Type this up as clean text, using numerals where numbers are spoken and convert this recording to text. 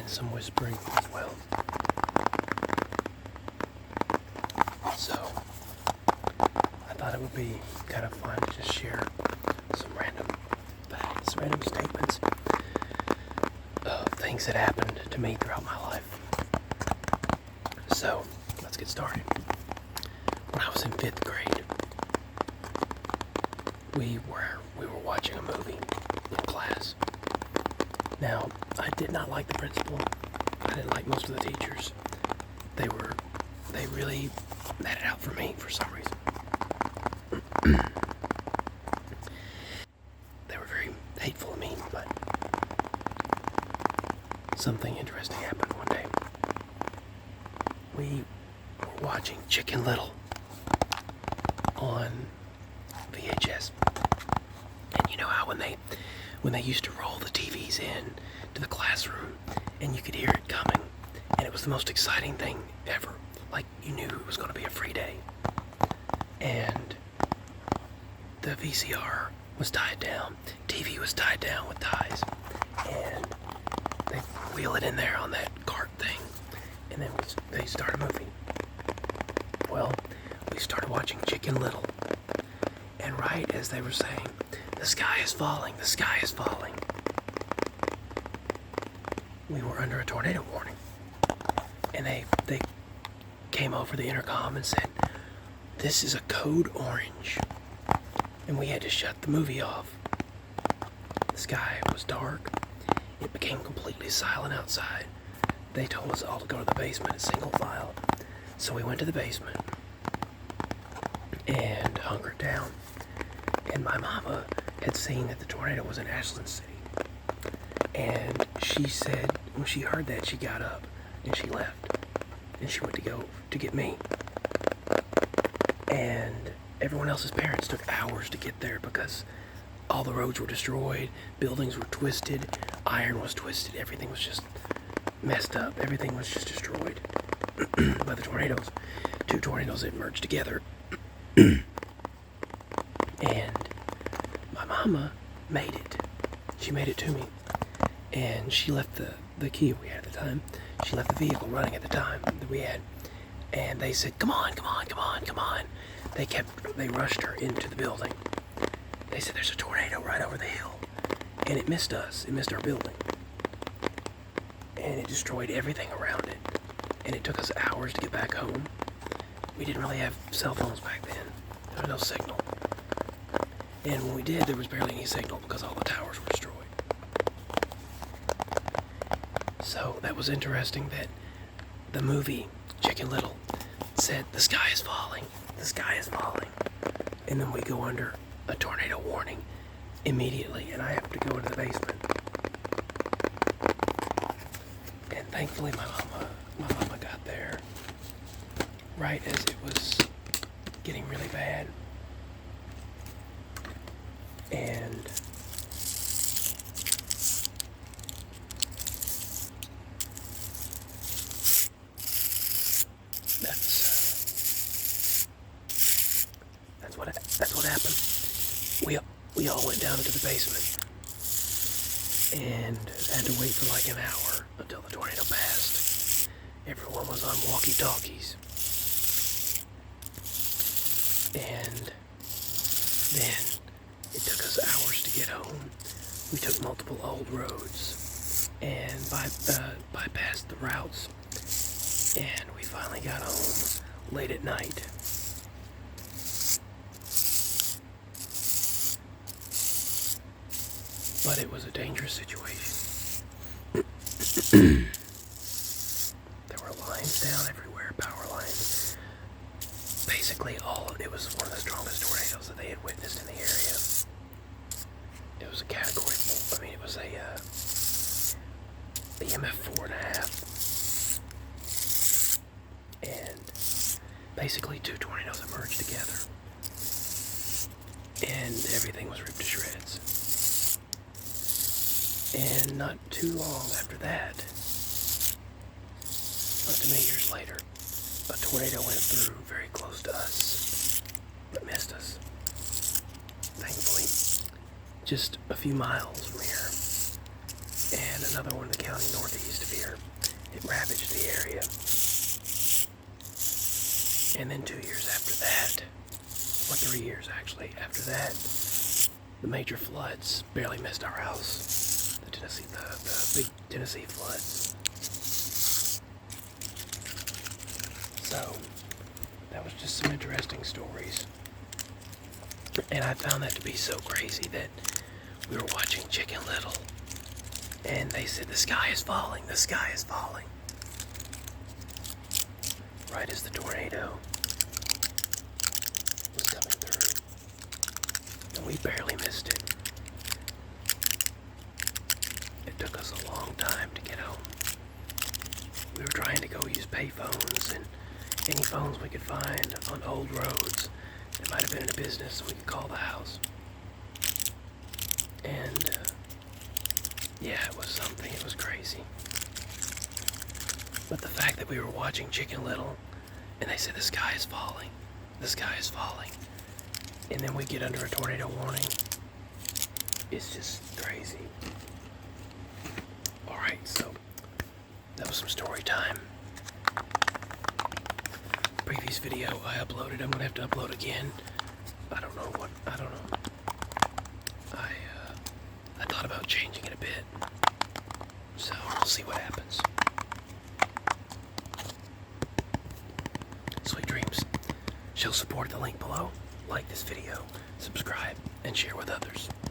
some whispering as well. So, I thought it would be kind of fun to just share some random facts, random statements of things that happened to me throughout my life. So, let's get started. When I was in 5th grade, we were watching a movie in class. Now, I did not like the principal. I didn't like most of the teachers. They really had it out for me for some reason. They were very hateful and mean, but something interesting happened one day. We were watching Chicken Little on VHS. And you know how when they used to roll the TVs in to the classroom and you could hear it coming, and it was the most exciting thing ever. Like, you knew it was going to be a free day. And the VCR was tied down. TV was tied down with ties. And they wheel it in there on that cart thing. And then they start a movie. Well, we started watching Chicken Little. And right as they were saying, "The sky is falling, the sky is falling," we were under a tornado warning. And they came over the intercom and said, "This is a code orange." And we had to shut the movie off. The sky was dark. It became completely silent outside. They told us all to go to the basement in single file. So we went to the basement and hunkered down. And my mama had seen that the tornado was in Ashland City. And she said, when she heard that, she got up and she left. And she went to go to get me. And everyone else's parents took hours to get there because all the roads were destroyed, buildings were twisted, iron was twisted, everything was just messed up, everything was just destroyed by the tornadoes. 2 tornadoes that merged together. And my mama made it. She made it to me. And she left the key we had at the time. She left the vehicle running at the time that we had. And they said, "Come on, come on, come on, come on." They rushed her into the building. They said, "There's a tornado right over the hill." And it missed us. It missed our building. And it destroyed everything around it. And it took us hours to get back home. We didn't really have cell phones back then. There was no signal. And when we did, there was barely any signal because all the towers were destroyed. So that was interesting that the movie Chicken Little said, "The sky is falling, the sky is falling." And then we go under a tornado warning immediately, and I have to go into the basement. And thankfully my mama got there right as it was getting really bad. And that's what happened. We all went down into the basement and had to wait for like an hour until the tornado passed. Everyone was on walkie-talkies. And then it took us hours to get home. We took multiple old roads and bypassed the routes. And we finally got home late at night. But it was a dangerous situation. There were lines down everywhere, power lines. Basically it was one of the strongest tornadoes that they had witnessed in the area. It was a category 4, it was a EMF 4.5. And basically 2 tornadoes emerged together. And everything was ripped to shreds. And not too long after that, not too many years later, a tornado went through very close to us, but missed us. Thankfully, just a few miles from here. And and another one in the county northeast of here. It ravaged the area. And then 2 years after that, or 3 years actually, after that, the major floods barely missed our house. The big Tennessee floods. So, that was just some interesting stories. And I found that to be so crazy that we were watching Chicken Little, and they said, the sky is falling, the sky is falling. Right as the tornado was coming through. And we barely missed it. It took us a long time to get home. We were trying to go use payphones and any phones we could find on old roads that might have been in a business so we could call the house. And, yeah, it was something. It was crazy. But the fact that we were watching Chicken Little and they said the sky is falling, the sky is falling, and then we get under a tornado warning, it's just crazy. Alright, so that was some story time. Previous video I uploaded, I'm gonna have to upload again. I don't know. I thought about changing it a bit.